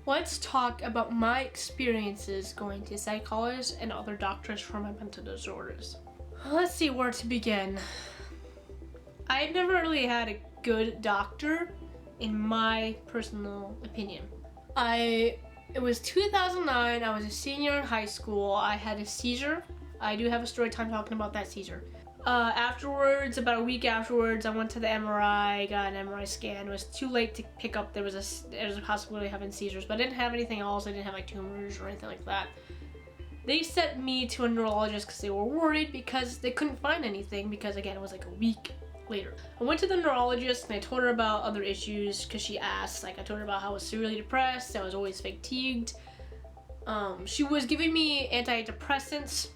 Let's talk about my experiences going to psychologists and other doctors for my mental disorders. Let's see where to begin. I've never really had a good doctor, in my personal opinion. It was 2009, I was a senior in high school, I had a seizure. I do have a story time talking about that seizure. Afterwards, about a week afterwards, I went to the MRI, got an MRI scan. It was too late to pick up, there was a possibility of having seizures, but I didn't have anything else. I didn't have like tumors or anything like that. They sent me to a neurologist because they were worried because they couldn't find anything because, again, it was like a week later. I went to the neurologist and I told her about other issues because she asked. Like, I told her about how I was severely depressed, I was always fatigued. She was giving me antidepressants.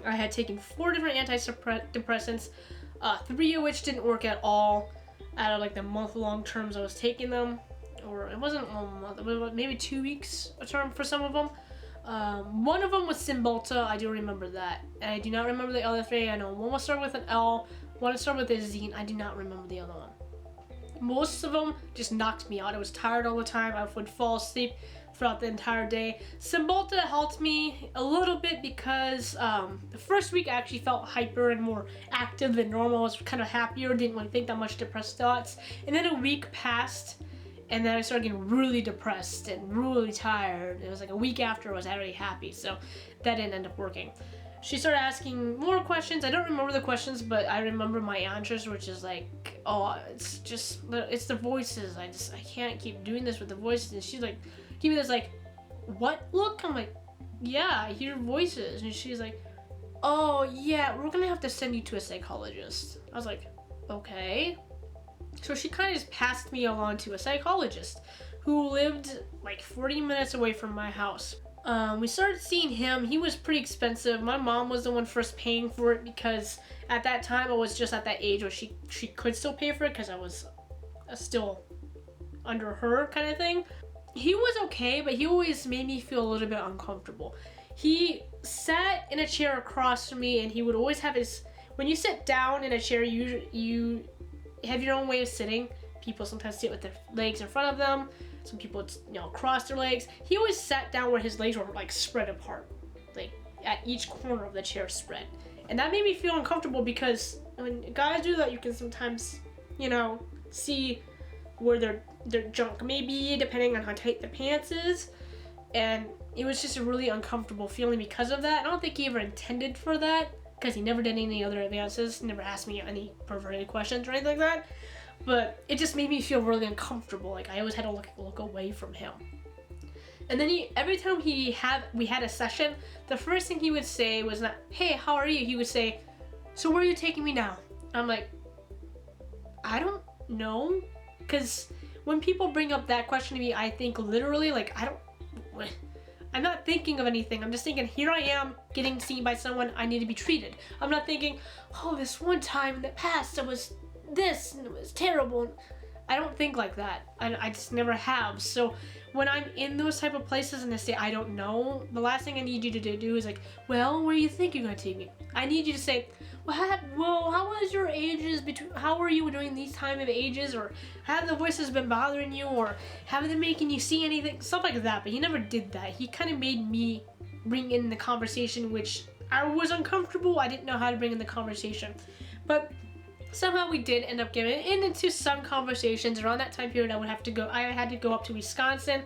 I had taken 4 different antidepressants, 3 of which didn't work at all out of like the month-long terms I was taking them. Or it wasn't a month, it was maybe 2 weeks a term for some of them. One of them was Cymbalta, I do remember that. And I do not remember the other 3. I know one was started with an L, one was started with a Z, and I do not remember the other one. Most of them just knocked me out. I was tired all the time. I would fall asleep throughout the entire day. Cymbalta helped me a little bit because the first week I actually felt hyper and more active than normal. I was kind of happier, didn't really think that much depressed thoughts. And then a week passed, and then I started getting really depressed and really tired. It was like a week after I was already happy, so that didn't end up working. She started asking more questions. I don't remember the questions, but I remember my answers, which is like, oh, it's the voices. I can't keep doing this with the voices. And she's like, give me this like, what look? I'm like, yeah, I hear voices. And she's like, oh yeah, we're gonna have to send you to a psychologist. I was like, okay. So she kind of just passed me along to a psychologist who lived like 40 minutes away from my house. We started seeing him. He was pretty expensive. My mom was the one first paying for it because at that time I was just at that age where she could still pay for it because I was still under her kind of thing. He was okay, but he always made me feel a little bit uncomfortable. He sat in a chair across from me and he would always have his, when you sit down in a chair, you have your own way of sitting. People sometimes sit with their legs in front of them. Some people, cross their legs. He always sat down where his legs were like spread apart, like at each corner of the chair spread. And that made me feel uncomfortable because when guys do that, you can sometimes, see where their junk may be depending on how tight the pants is. And it was just a really uncomfortable feeling because of that. I don't think he ever intended for that because he never did any other advances, never asked me any perverted questions or anything like that. But it just made me feel really uncomfortable. Like I always had to look away from him. And then every time we had a session, the first thing he would say was not, "Hey, how are you?" He would say, "So where are you taking me now?" I'm like, I don't know. Because when people bring up that question to me, I think literally like, I'm not thinking of anything. I'm just thinking, here I am getting seen by someone, I need to be treated. I'm not thinking, oh, this one time in the past I was this and it was terrible. I don't think like that. I just never have. So when I'm in those type of places and they say I don't know, the last thing I need you to do is like, well, where do you think you're gonna take me? I need you to say, well, how was your ages how were you during these time of ages, or have the voices been bothering you, or have they making you see anything, stuff like that. But he never did that. He kind of made me bring in the conversation, which I was uncomfortable. I didn't know how to bring in the conversation, but somehow we did end up getting into some conversations. Around that time period, I had to go up to Wisconsin,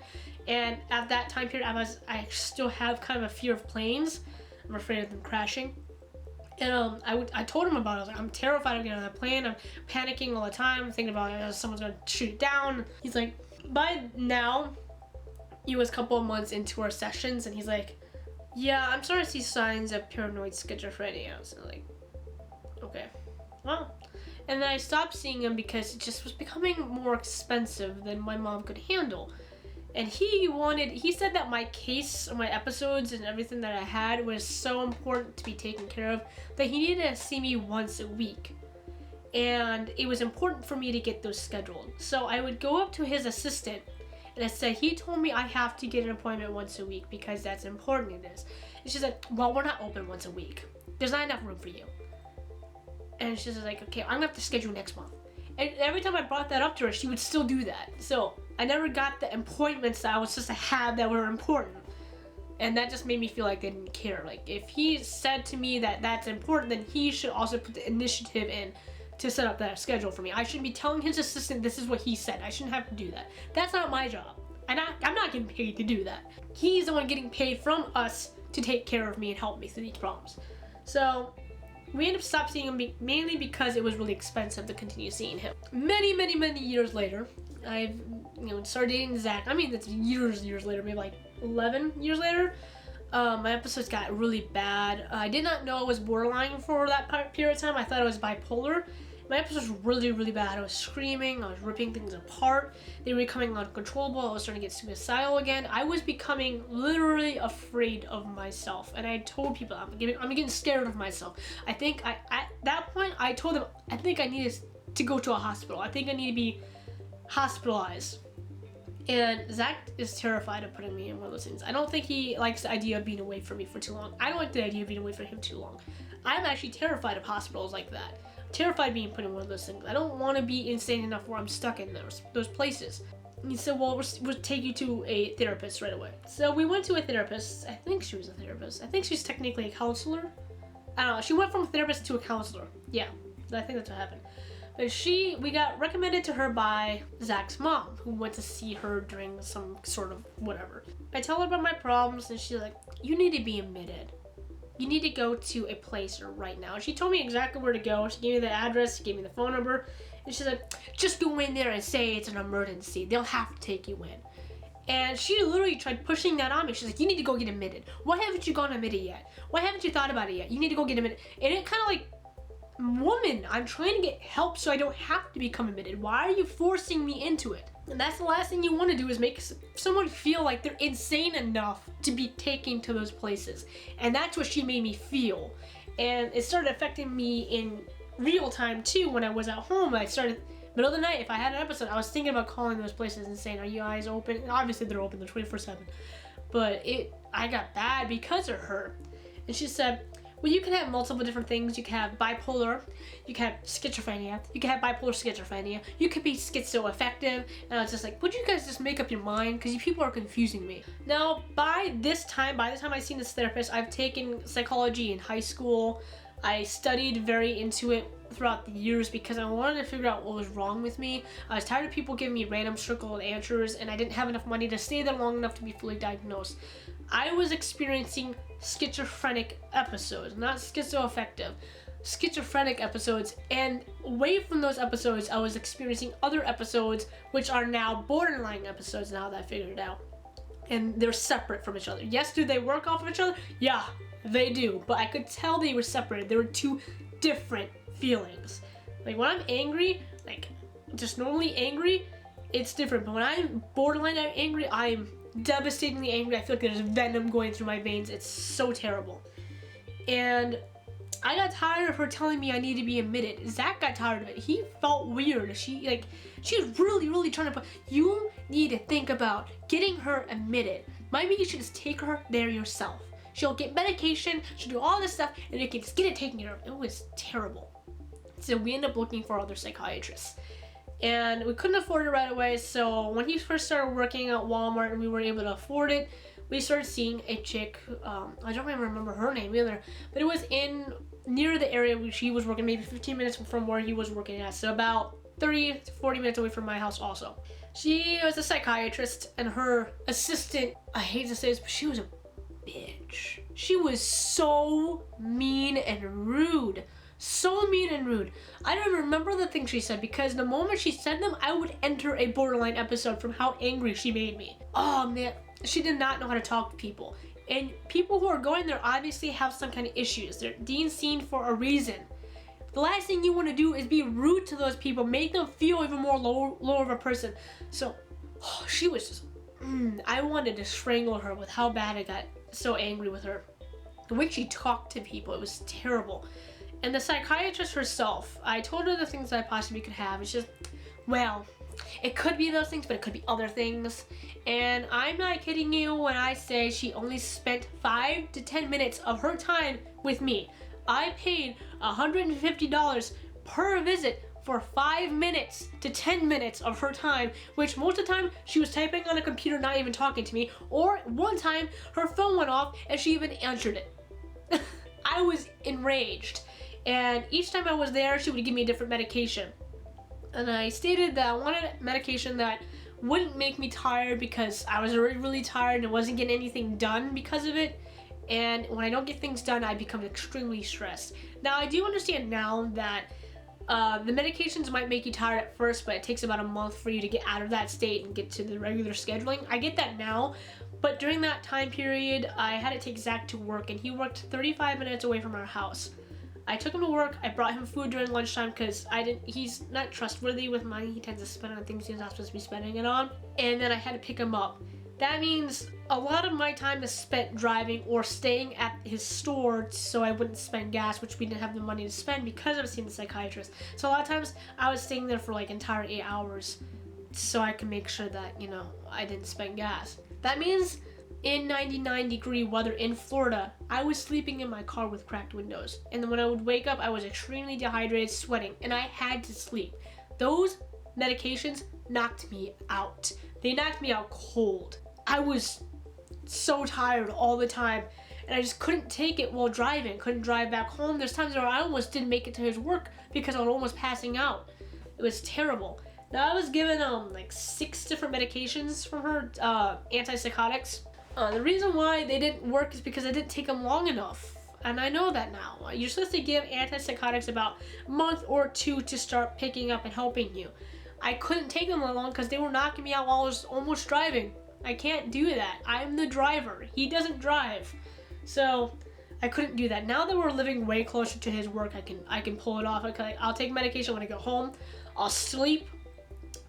and at that time period, I still have kind of a fear of planes. I'm afraid of them crashing. And I told him about it. I was like, I'm terrified of getting on that plane. I'm panicking all the time, thinking about someone's gonna shoot it down. He's like, by now, he was a couple of months into our sessions, and he's like, yeah, I'm starting to see signs of paranoid schizophrenia. So I'm like, okay, well. And then I stopped seeing him because it just was becoming more expensive than my mom could handle. And he said that my case, my episodes and everything that I had was so important to be taken care of that he needed to see me once a week. And it was important for me to get those scheduled. So I would go up to his assistant and I said, he told me I have to get an appointment once a week because that's important it is. And she said, well, we're not open once a week. There's not enough room for you. And she's like, okay, I'm gonna have to schedule next month. And every time I brought that up to her, she would still do that. So I never got the appointments that I was supposed to have that were important. And that just made me feel like they didn't care. Like, if he said to me that that's important, then he should also put the initiative in to set up that schedule for me. I shouldn't be telling his assistant this is what he said. I shouldn't have to do that. That's not my job. I'm not getting paid to do that. He's the one getting paid from us to take care of me and help me through these problems. So we ended up stopping seeing him mainly because it was really expensive to continue seeing him. Many, many, many years later, I've started dating Zach. I mean, that's years later, maybe like 11 years later. My episodes got really bad. I did not know I was borderline for that period of time. I thought I was bipolar. My episodes were really, really bad. I was screaming. I was ripping things apart. They were becoming uncontrollable. I was starting to get suicidal again. I was becoming literally afraid of myself. And I told people, I'm getting scared of myself. I think at that point, I told them, I think I needed to go to a hospital. I think I need to be hospitalized. And Zach is terrified of putting me in one of those things. I don't think he likes the idea of being away from me for too long. I don't like the idea of being away from him too long. I'm actually terrified of hospitals like that. Terrified of being put in one of those things. I don't want to be insane enough where I'm stuck in those places. And he said, well, we'll take you to a therapist right away. So we went to a therapist. I think she was a therapist. I think she's technically a counselor. I don't know. She went from a therapist to a counselor. Yeah, I think that's what happened. But we got recommended to her by Zach's mom, who went to see her during some sort of whatever. I tell her about my problems, and she's like, you need to be admitted. You need to go to a place right now. And she told me exactly where to go. She gave me the address, she gave me the phone number, and she said, just go in there and say it's an emergency. They'll have to take you in. And she literally tried pushing that on me. She's like, you need to go get admitted. Why haven't you gone admitted yet? Why haven't you thought about it yet? You need to go get admitted. And it kind of like, woman, I'm trying to get help so I don't have to become admitted. Why are you forcing me into it? And that's the last thing you want to do, is make someone feel like they're insane enough to be taken to those places. And that's what she made me feel. And it started affecting me in real time too. When I was at home, I started, middle of the night, if I had an episode, I was thinking about calling those places and saying, are you guys open? And obviously they're open, they're 24/7. But I got bad because of her. And she said, well, you can have multiple different things. You can have bipolar, you can have schizophrenia, you can have bipolar schizophrenia, you could be schizoaffective. And I was just like, would you guys just make up your mind? Because you people are confusing me. Now, by the time I've seen this therapist, I've taken psychology in high school. I studied very into it throughout the years because I wanted to figure out what was wrong with me. I was tired of people giving me random circled answers, and I didn't have enough money to stay there long enough to be fully diagnosed. I was experiencing schizophrenic episodes, not schizoaffective. Schizophrenic episodes, and away from those episodes, I was experiencing other episodes, which are now borderline episodes now that I figured it out. And they're separate from each other. Yes, do they work off of each other? Yeah, they do. But I could tell they were separated. There were two different feelings. Like when I'm angry, like just normally angry, it's different. But when I'm borderline angry, I'm devastatingly angry. I feel like there's venom going through my veins. It's so terrible. And I got tired of her telling me I need to be admitted. Zach got tired of it. He felt weird. She was really trying to put, you need to think about getting her admitted. Maybe you should just take her there yourself. She'll get medication, she'll do all this stuff, and you can just get it taken care of. It was terrible. So we ended up looking for other psychiatrists. And we couldn't afford it right away, so when he first started working at Walmart and we were able to afford it, we started seeing a chick, I don't even remember her name either, but it was near the area where she was working, maybe 15 minutes from where he was working at, so about 30 to 40 minutes away from my house also. She was a psychiatrist, and her assistant, I hate to say this, but she was a bitch. She was so mean and rude. So mean and rude. I don't remember the things she said, because the moment she said them, I would enter a borderline episode from how angry she made me. Oh man, she did not know how to talk to people. And people who are going there obviously have some kind of issues. They're being seen for a reason. The last thing you want to do is be rude to those people, make them feel even more lower of a person. So, she was just, I wanted to strangle her with how bad I got so angry with her. The way she talked to people, it was terrible. And the psychiatrist herself, I told her the things that I possibly could have. It's just, well, it could be those things, but it could be other things. And I'm not kidding you when I say she only spent 5 to 10 minutes of her time with me. I paid $150 per visit for 5 minutes to 10 minutes of her time, which most of the time she was typing on a computer, not even talking to me, or one time her phone went off and she even answered it. I was enraged, and each time I was there, she would give me a different medication. And I stated that I wanted medication that wouldn't make me tired because I was already really tired and wasn't getting anything done because of it. And when I don't get things done, I become extremely stressed. Now, I do understand now that the medications might make you tired at first, but it takes about a month for you to get out of that state and get to the regular scheduling. I get that now, but during that time period, I had to take Zach to work, and he worked 35 minutes away from our house. I took him to work. I brought him food during lunchtime because he's not trustworthy with money. He tends to spend on things he's not supposed to be spending it on. And then I had to pick him up. That means a lot of my time is spent driving or staying at his store so I wouldn't spend gas, which we didn't have the money to spend because I was seeing the psychiatrist. So a lot of times I was staying there for like entire 8 hours so I could make sure that, you know, I didn't spend gas. That means in 99-degree weather in Florida, I was sleeping in my car with cracked windows. And then when I would wake up, I was extremely dehydrated, sweating, and I had to sleep. Those medications knocked me out. They knocked me out cold. I was so tired all the time, and I just couldn't take it while driving. Couldn't drive back home. There's times where I almost didn't make it to his work because I was almost passing out. It was terrible. Now, I was given like 6 different medications from her, antipsychotics. The reason why they didn't work is because I didn't take them long enough. And I know that now. You're supposed to give antipsychotics about a month or 2 to start picking up and helping you. I couldn't take them that long because they were knocking me out while I was almost driving. I can't do that. I'm the driver. He doesn't drive. So I couldn't do that. Now that we're living way closer to his work, I can pull it off. I'll take medication when I go home. I'll sleep,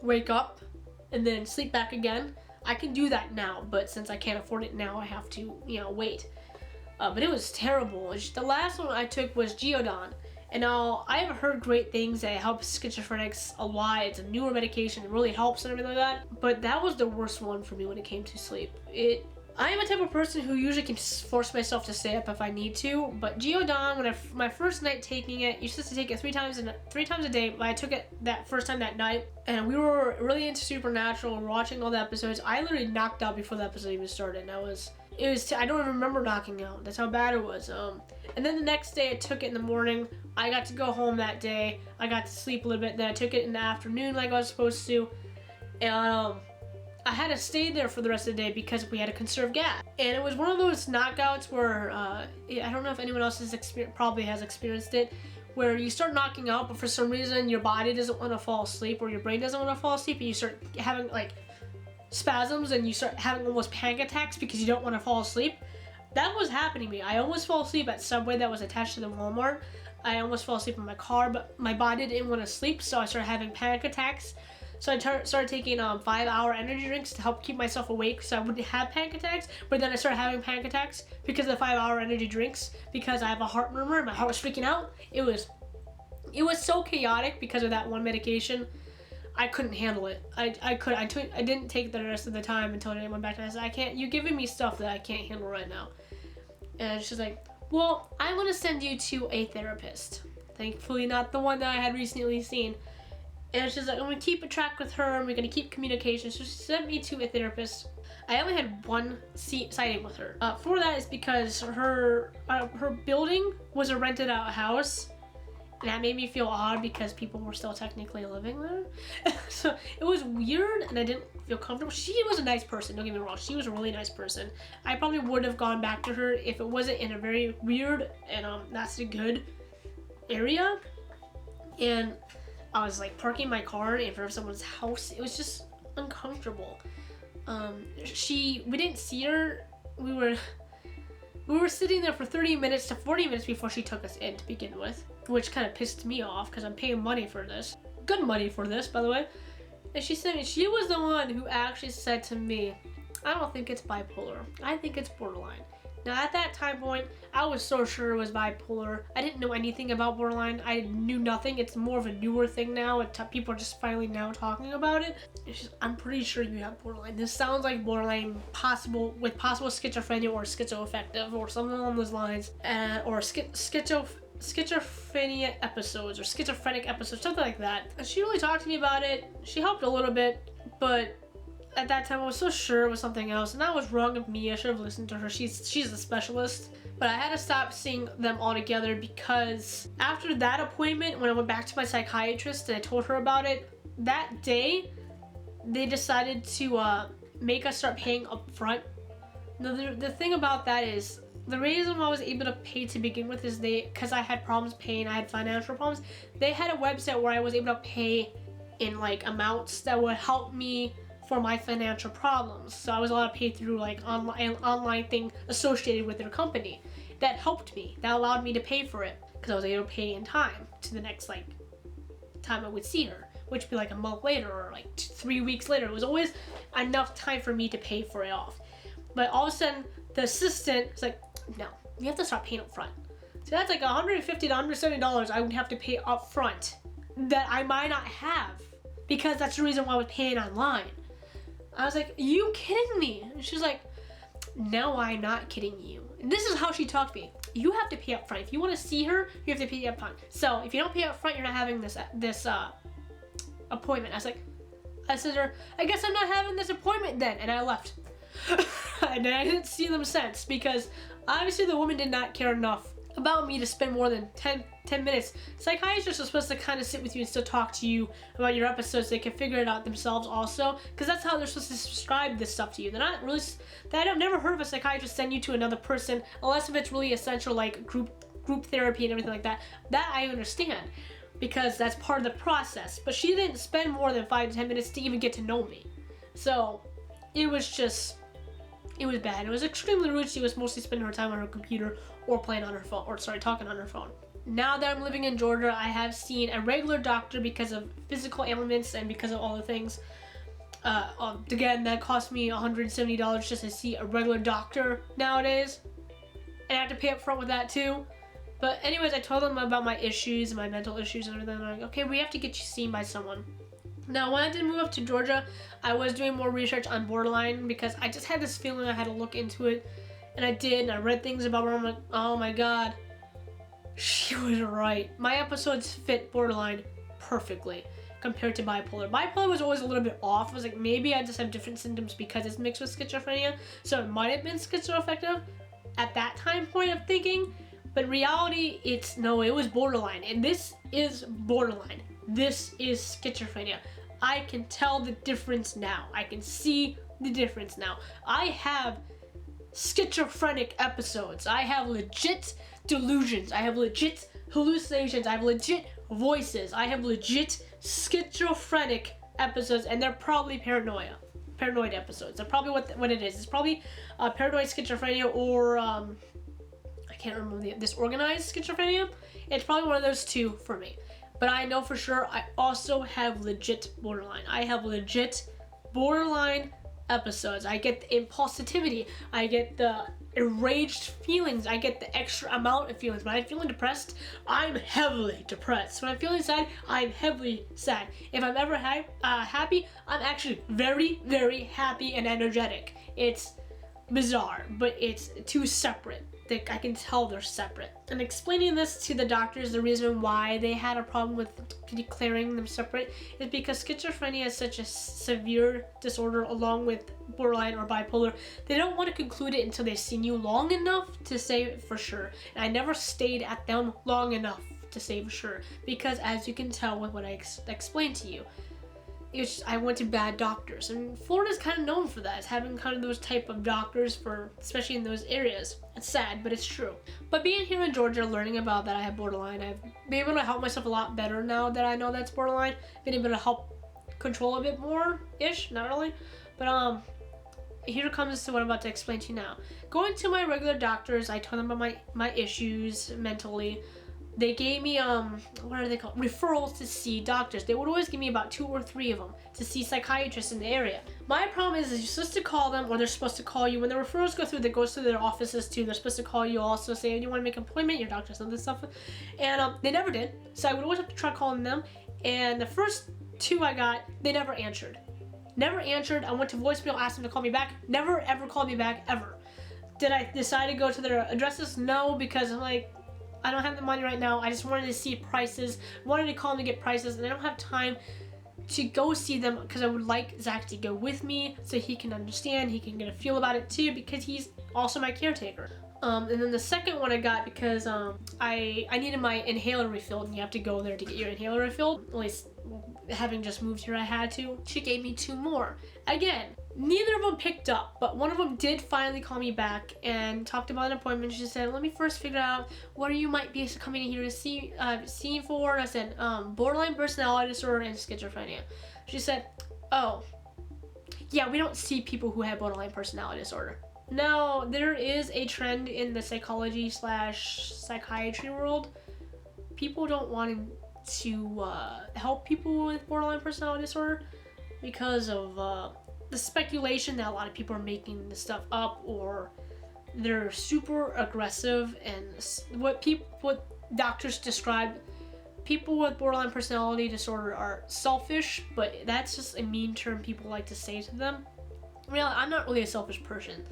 wake up, and then sleep back again. I can do that now, but since I can't afford it now, I have to, you know, wait. But it was terrible. The last one I took was Geodon. And now, I have heard great things that it helps schizophrenics a lot. It's a newer medication. It really helps and everything like that. But that was the worst one for me when it came to sleep. I am a type of person who usually can force myself to stay up if I need to. But Geodon, when my first night taking it, you're supposed to take it three times a day. But I took it that first time that night. And we were really into Supernatural and watching all the episodes. I literally knocked out before the episode even started. And I don't even remember knocking out. That's how bad it was. And then the next day I took it in the morning. I got to go home that day. I got to sleep a little bit. Then I took it in the afternoon like I was supposed to. And I had to stay there for the rest of the day because we had to conserve gas. And it was one of those knockouts where, I don't know if anyone else probably has experienced it, where you start knocking out, but for some reason your body doesn't want to fall asleep or your brain doesn't want to fall asleep, and you start having like spasms and you start having almost panic attacks because you don't want to fall asleep. That was happening to me. I almost fell asleep at Subway that was attached to the Walmart. I almost fell asleep in my car, but my body didn't want to sleep, so I started having panic attacks. So I started taking 5-hour energy drinks to help keep myself awake so I wouldn't have panic attacks. But then I started having panic attacks because of the 5-hour energy drinks, because I have a heart murmur and my heart was freaking out. It was so chaotic because of that one medication. I couldn't handle it. I didn't take it the rest of the time until I went back to it. I said, you're giving me stuff that I can't handle right now. And she's like, well, I'm going to send you to a therapist. Thankfully not the one that I had recently seen. And she's like, I'm going to keep a track with her and we're going to keep communication. So she sent me to a therapist. I only had one sighting with her. For that is because her building was a rented out house. And that made me feel odd because people were still technically living there. So it was weird and I didn't feel comfortable. She was a nice person, don't get me wrong. She was a really nice person. I probably would have gone back to her if it wasn't in a very weird and not so good area. And I was like parking my car in front of someone's house. It was just uncomfortable. We didn't see her. We were sitting there for 30 minutes to 40 minutes before she took us in to begin with, which kind of pissed me off because I'm paying money for this. Good money for this, by the way. And she was the one who actually said to me, I don't think it's bipolar. I think it's borderline. Now, at that time point, I was so sure it was bipolar. I didn't know anything about borderline. I knew nothing. It's more of a newer thing now. People are just finally now talking about it. I'm pretty sure you have borderline. This sounds like borderline with possible schizophrenia or schizoaffective or something along those lines. Or schizophrenia episodes or schizophrenic episodes, something like that. And she really talked to me about it. She helped a little bit, but at that time I was so sure it was something else, and that was wrong of me. I should have listened to her. She's a specialist. But I had to stop seeing them altogether because after that appointment, when I went back to my psychiatrist and I told her about it, that day they decided to make us start paying up front. Now, the thing about that is, the reason why I was able to pay to begin with is because I had problems paying, I had financial problems. They had a website where I was able to pay in like amounts that would help me for my financial problems. So I was allowed to pay through like online thing associated with their company. That helped me. That allowed me to pay for it because I was able to pay in time to the next like time I would see her, which would be like a month later or like 3 weeks later. It was always enough time for me to pay for it off. But all of a sudden, the assistant was like, no, you have to start paying up front. So that's like $150 to $170 I would have to pay up front that I might not have because that's the reason why I was paying online. I was like, are you kidding me? And she's like, no, I'm not kidding you. And this is how she talked to me. You have to pay up front. If you want to see her, you have to pay up front. So if you don't pay up front, you're not having this appointment. I said to her, I guess I'm not having this appointment then. And I left. And I didn't see them since because obviously the woman did not care enough about me to spend more than 10 minutes. Psychiatrists are supposed to kind of sit with you and still talk to you about your episodes so they can figure it out themselves also, because that's how they're supposed to prescribe this stuff to you. They're not really, I've never heard of a psychiatrist send you to another person unless if it's really essential like group therapy and everything like that. That I understand because that's part of the process, but she didn't spend more than 5 to 10 minutes to even get to know me. So it was bad. It was extremely rude. She was mostly spending her time on her computer or playing on her phone, talking on her phone. Now that I'm living in Georgia, I have seen a regular doctor because of physical ailments and because of all the things. Again, that cost me $170 just to see a regular doctor nowadays. And I have to pay up front with that too. But anyways, I told them about my issues, my mental issues and everything. They're like, okay, we have to get you seen by someone. Now, when I did move up to Georgia, I was doing more research on borderline because I just had this feeling I had to look into it. And I did, and I read things about her. I'm like, oh my god, she was right. My episodes fit borderline perfectly compared to bipolar. Bipolar was always a little bit off. I was like, maybe I just have different symptoms because it's mixed with schizophrenia. So it might have been schizoaffective at that time point of thinking. But in reality, it was borderline. And this is borderline. This is schizophrenia. I can tell the difference now. I can see the difference now. I have schizophrenic episodes. I have legit delusions. I have legit hallucinations. I have legit voices. I have legit schizophrenic episodes, and they're probably paranoid episodes. They're probably what it is. It's probably paranoid schizophrenia or I can't remember the disorganized schizophrenia. It's probably one of those two for me. But I know for sure I also have legit borderline. I have legit borderline episodes. I get the impulsivity. I get the enraged feelings. I get the extra amount of feelings. When I'm feeling depressed, I'm heavily depressed. When I'm feeling sad, I'm heavily sad. If I'm ever happy, I'm actually very, very happy and energetic. It's bizarre, but it's two separate. I can tell they're separate. And explaining this to the doctors, the reason why they had a problem with declaring them separate is because schizophrenia is such a severe disorder along with borderline or bipolar. They don't want to conclude it until they've seen you long enough to say it for sure. And I never stayed at them long enough to say for sure because as you can tell with what I explained to you, I went to bad doctors, and Florida's kind of known for that, as having kind of those type of doctors especially in those areas. It's sad, but it's true. But being here in Georgia, learning about that I have borderline, I've been able to help myself a lot better now that I know that's borderline. Been able to help control a bit more-ish, not really. But here comes to what I'm about to explain to you now. Going to my regular doctors, I told them about my issues mentally. They gave me, what are they called? Referrals to see doctors. They would always give me about 2 or 3 of them to see psychiatrists in the area. My problem is you're supposed to call them, or they're supposed to call you. When the referrals go through, they go to their offices too. They're supposed to call you also, say, do you want to make an appointment? Your doctor said this stuff. And they never did. So I would always have to try calling them. And the first 2 I got, they never answered. Never answered. I went to voicemail, asked them to call me back. Never, ever called me back, ever. Did I decide to go to their addresses? No, because I'm like, I don't have the money right now. I just wanted to see prices, wanted to call them to get prices, and I don't have time to go see them because I would like Zach to go with me so he can understand, he can get a feel about it too, because he's also my caretaker. And then the second one I got because I needed my inhaler refilled, and you have to go there to get your inhaler refilled. At least having just moved here, I had to. She gave me 2 more. Again, neither of them picked up, but one of them did finally call me back and talked about an appointment. She said, let me first figure out what you might be coming in here to see for. And I said, borderline personality disorder and schizophrenia. She said, oh, yeah, we don't see people who have borderline personality disorder. Now, there is a trend in the psychology / psychiatry world. People don't want to help people with borderline personality disorder because of the speculation that a lot of people are making this stuff up, or they're super aggressive, and what doctors describe people with borderline personality disorder are selfish, but that's just a mean term people like to say to them. Well, I'm not really a selfish person.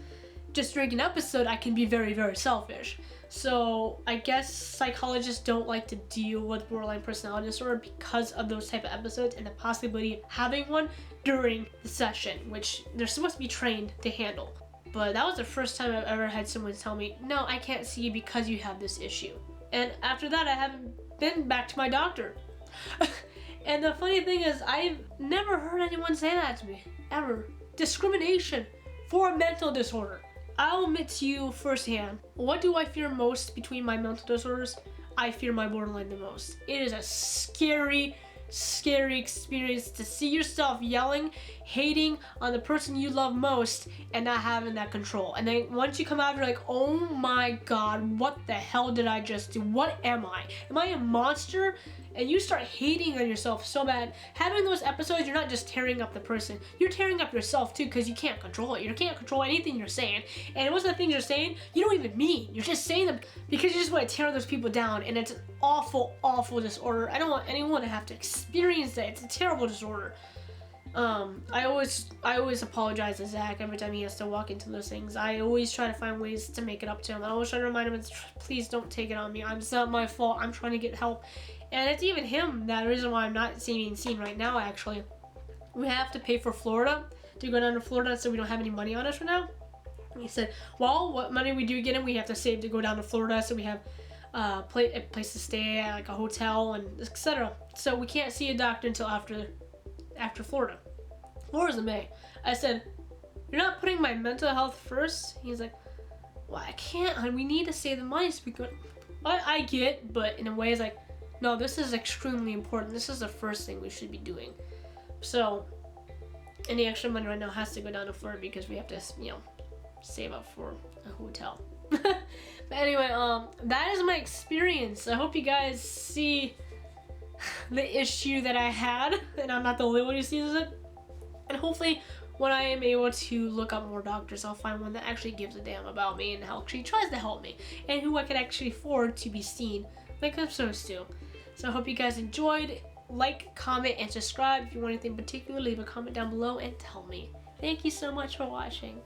Just during an episode, I can be very, very selfish. So I guess psychologists don't like to deal with borderline personality disorder because of those type of episodes and the possibility of having one during the session, which they're supposed to be trained to handle. But that was the first time I've ever had someone tell me, no, I can't see you because you have this issue. And after that, I haven't been back to my doctor. And the funny thing is, I've never heard anyone say that to me, ever. Discrimination for a mental disorder. I'll admit to you firsthand, what do I fear most between my mental disorders? I fear my borderline the most. It is a scary, scary experience to see yourself yelling, hating on the person you love most, and not having that control. And then once you come out, you're like, oh my God, what the hell did I just do? What am I? Am I a monster? And you start hating on yourself so bad. Having those episodes, you're not just tearing up the person, you're tearing up yourself too, because you can't control it. You can't control anything you're saying. And most of the things you're saying, you don't even mean. You're just saying them because you just want to tear those people down. And it's an awful, awful disorder. I don't want anyone to have to experience that. It's a terrible disorder. I always apologize to Zach every time he has to walk into those things. I always try to find ways to make it up to him. I always try to remind him, please don't take it on me. It's not my fault. I'm trying to get help. And it's even him, that reason why I'm not being seen right now, actually. We have to pay for Florida, to go down to Florida, so we don't have any money on us right now. And he said, well, what money we do get in, we have to save to go down to Florida, so we have a place to stay at, like a hotel, and etc. So we can't see a doctor until after Florida. Florida's in May. I said, you're not putting my mental health first? He's like, well, I can't, hon. We need to save the money so we could. I get, but in a way, it's like, no, this is extremely important. This is the first thing we should be doing. So, any extra money right now has to go down to Florida because we have to, save up for a hotel. But anyway, that is my experience. I hope you guys see the issue that I had, and I'm not the only one who sees it. And hopefully, when I am able to look up more doctors, I'll find one that actually gives a damn about me and actually tries to help me, and who I can actually afford to be seen like I'm supposed to. So I hope you guys enjoyed. Like, comment, and subscribe. If you want anything particular, leave a comment down below and tell me. Thank you so much for watching.